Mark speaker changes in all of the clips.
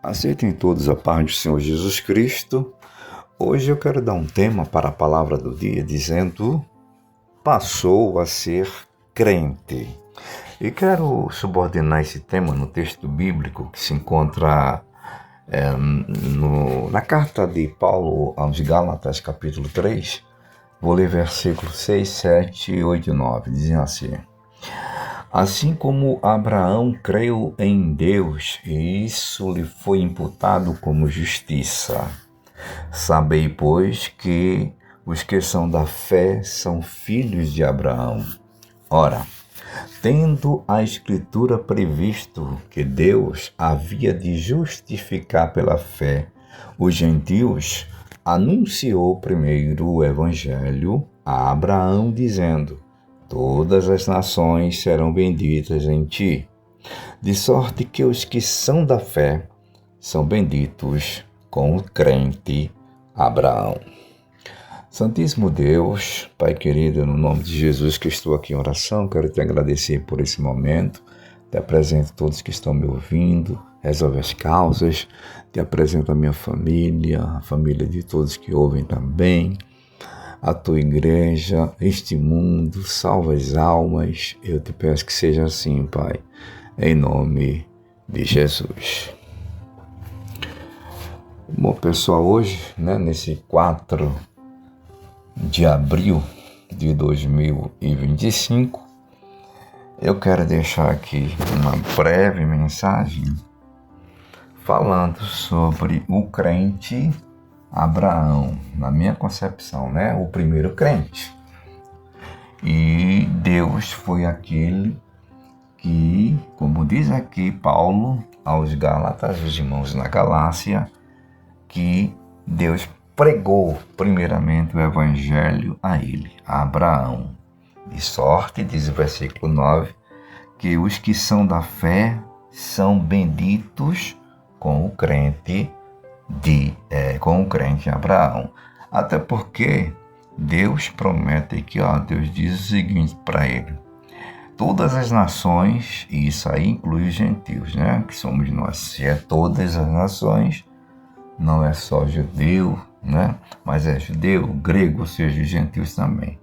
Speaker 1: Aceitem todos a paz do Senhor Jesus Cristo. Hoje eu quero dar um tema para a palavra do dia, dizendo: passou a ser crente. E quero subordinar esse tema no texto bíblico que se encontra na carta de Paulo aos Gálatas, capítulo 3. Vou ler versículos 6, 7, 8 e 9, dizem assim: assim como Abraão creu em Deus, e isso lhe foi imputado como justiça. Sabei, pois, que os que são da fé são filhos de Abraão. Ora, tendo a Escritura previsto que Deus havia de justificar pela fé os gentios, anunciou primeiro o Evangelho a Abraão, dizendo: todas as nações serão benditas em ti, de sorte que os que são da fé são benditos com o crente Abraão. Santíssimo Deus, Pai querido, no nome de Jesus que estou aqui em oração, quero te agradecer por esse momento, te apresento todos que estão me ouvindo, resolve as causas, te apresento a minha família, a família de todos que ouvem também, a tua igreja, este mundo, salva as almas. Eu te peço que seja assim, Pai, em nome de Jesus. Bom, pessoal, hoje, nesse 4 de abril de 2025, eu quero deixar aqui uma breve mensagem falando sobre o crente Abraão, na minha concepção, o primeiro crente. E Deus foi aquele que, como diz aqui Paulo aos Gálatas, os irmãos na Galácia, que Deus pregou primeiramente o Evangelho a ele, a Abraão. De sorte, diz o versículo 9, que os que são da fé são benditos com o crente Abraão. Até porque Deus promete aqui, Deus diz o seguinte para ele: todas as nações, e isso aí inclui os gentios, que somos nós. Se é todas as nações, não é só judeu, mas é judeu, grego, ou seja, os gentios também.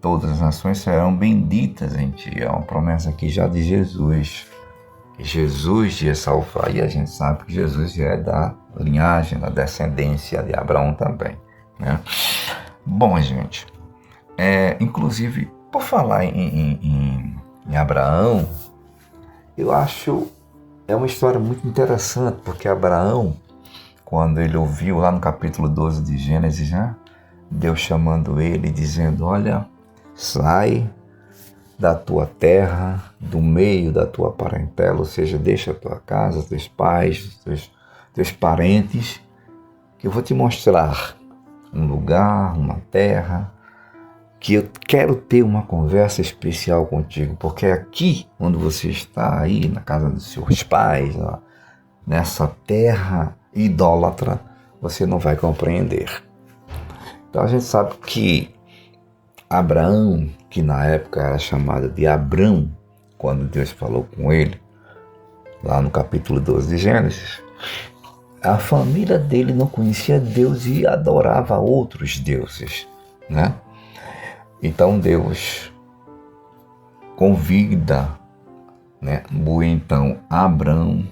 Speaker 1: Todas as nações serão benditas em ti. É uma promessa aqui já de Jesus. Jesus ia salvar, e a gente sabe que Jesus é da linhagem, da descendência de Abraão também. Bom, gente, inclusive, por falar em Abraão, eu acho uma história muito interessante, porque Abraão, quando ele ouviu lá no capítulo 12 de Gênesis, Deus chamando ele, dizendo: olha, sai da tua terra, do meio da tua parentela, ou seja, deixa a tua casa, teus pais, teus parentes, que eu vou te mostrar um lugar, uma terra, que eu quero ter uma conversa especial contigo, porque aqui, onde você está aí, na casa dos seus pais, nessa terra idólatra, você não vai compreender. Então a gente sabe que Abraão, que na época era chamado de Abrão, quando Deus falou com ele, lá no capítulo 12 de Gênesis, a família dele não conhecia Deus e adorava outros deuses, Então Deus convida, então Abrão,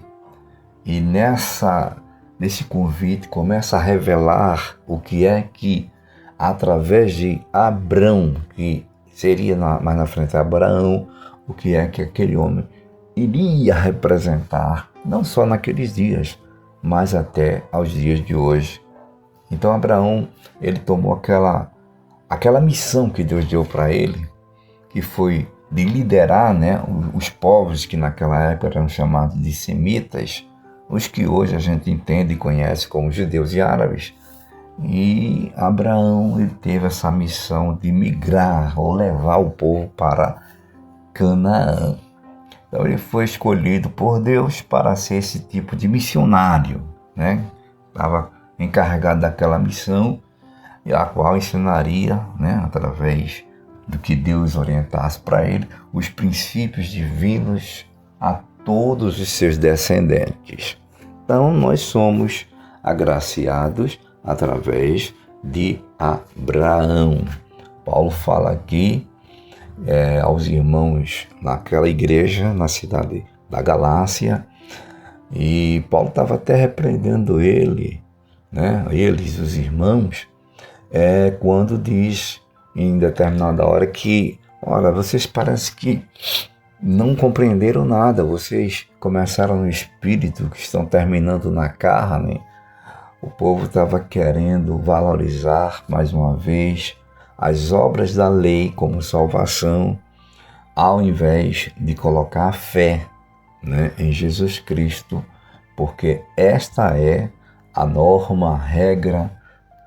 Speaker 1: e nesse convite começa a revelar o que é que, através de Abrão, que seria mais na frente Abraão, o que é que aquele homem iria representar, não só naqueles dias, mas até aos dias de hoje. Então Abraão, ele tomou aquela missão que Deus deu para ele, que foi de liderar os povos que naquela época eram chamados de semitas, os que hoje a gente entende e conhece como judeus e árabes. E Abraão, ele teve essa missão de migrar ou levar o povo para Canaã. Então ele foi escolhido por Deus para ser esse tipo de missionário, Estava encarregado daquela missão, e a qual ensinaria, através do que Deus orientasse para ele, os princípios divinos a todos os seus descendentes. Então nós somos agraciados através de Abraão. Paulo fala aqui aos irmãos naquela igreja, na cidade da Galácia, e Paulo estava até repreendendo eles, os irmãos, quando diz em determinada hora que, olha, vocês parecem que não compreenderam nada, vocês começaram no espírito, que estão terminando na carne. O povo estava querendo valorizar, mais uma vez, as obras da lei como salvação, ao invés de colocar a fé em Jesus Cristo, porque esta é a norma, a regra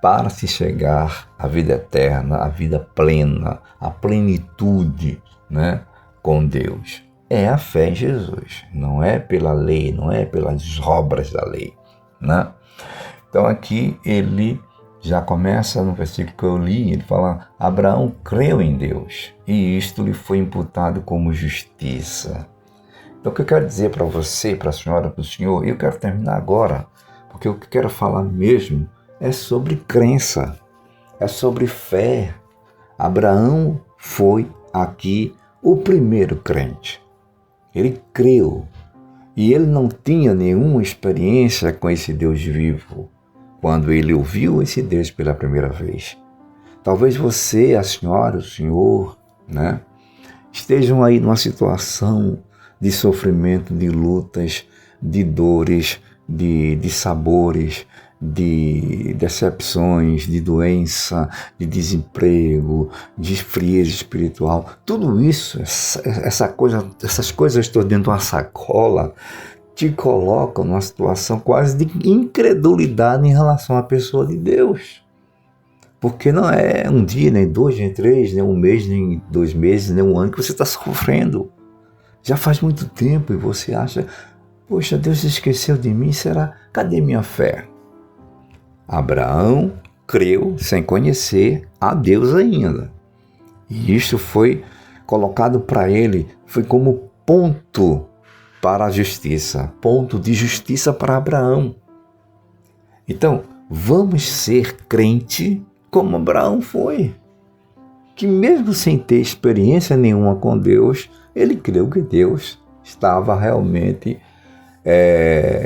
Speaker 1: para se chegar à vida eterna, à vida plena, à plenitude com Deus. É a fé em Jesus, não é pela lei, não é pelas obras da lei. Então aqui ele já começa no versículo que eu li, ele fala: Abraão creu em Deus e isto lhe foi imputado como justiça. Então o que eu quero dizer para você, para a senhora, para o senhor, eu quero terminar agora, porque o que eu quero falar mesmo é sobre crença, é sobre fé. Abraão foi aqui o primeiro crente. Ele creu e ele não tinha nenhuma experiência com esse Deus vivo quando ele ouviu esse Deus pela primeira vez. Talvez você, a senhora, o senhor, estejam aí numa situação de sofrimento, de lutas, de dores, de sabores, de decepções, de doença, de desemprego, de frieza espiritual. Tudo isso, essas coisas todas dentro de uma sacola, te colocam numa situação quase de incredulidade em relação à pessoa de Deus. Porque não é um dia, nem dois, nem três, nem um mês, nem 2 meses, nem um ano que você está sofrendo. Já faz muito tempo e você acha: poxa, Deus esqueceu de mim, será? Cadê minha fé? Abraão creu sem conhecer a Deus ainda. E isso foi colocado para ele, foi como ponto para a justiça, ponto de justiça para Abraão. Então, vamos ser crente como Abraão foi, que mesmo sem ter experiência nenhuma com Deus, ele creu que Deus estava realmente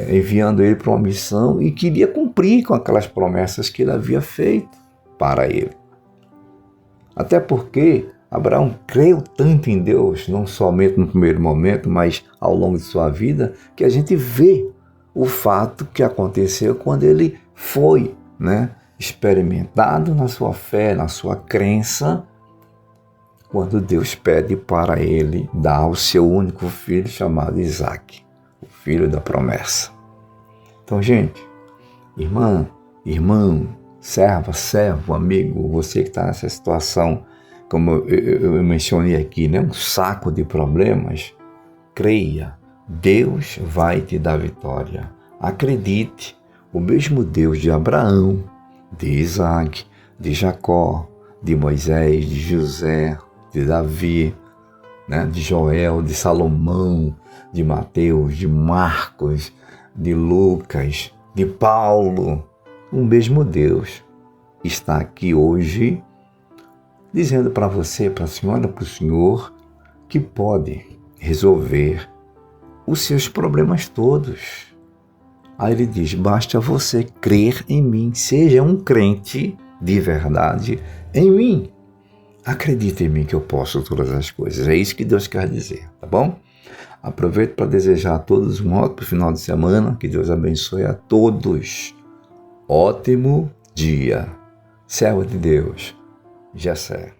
Speaker 1: enviando ele para uma missão e queria cumprir com aquelas promessas que ele havia feito para ele. Até porque Abraão creu tanto em Deus, não somente no primeiro momento, mas ao longo de sua vida, que a gente vê o fato que aconteceu quando ele foi experimentado na sua fé, na sua crença, quando Deus pede para ele dar o seu único filho chamado Isaque, o filho da promessa. Então, gente, irmã, irmão, serva, servo, amigo, você que está nessa situação, como eu mencionei aqui, um saco de problemas, creia, Deus vai te dar vitória. Acredite, o mesmo Deus de Abraão, de Isaque, de Jacó, de Moisés, de José, de Davi, de Joel, de Salomão, de Mateus, de Marcos, de Lucas, de Paulo, o mesmo Deus está aqui hoje dizendo para você, para a senhora, para o senhor, que pode resolver os seus problemas todos. Aí ele diz: basta você crer em mim, seja um crente de verdade em mim. Acredite em mim que eu posso todas as coisas. É isso que Deus quer dizer, tá bom? Aproveito para desejar a todos um ótimo final de semana. Que Deus abençoe a todos. Ótimo dia. Servo de Deus, Jessé.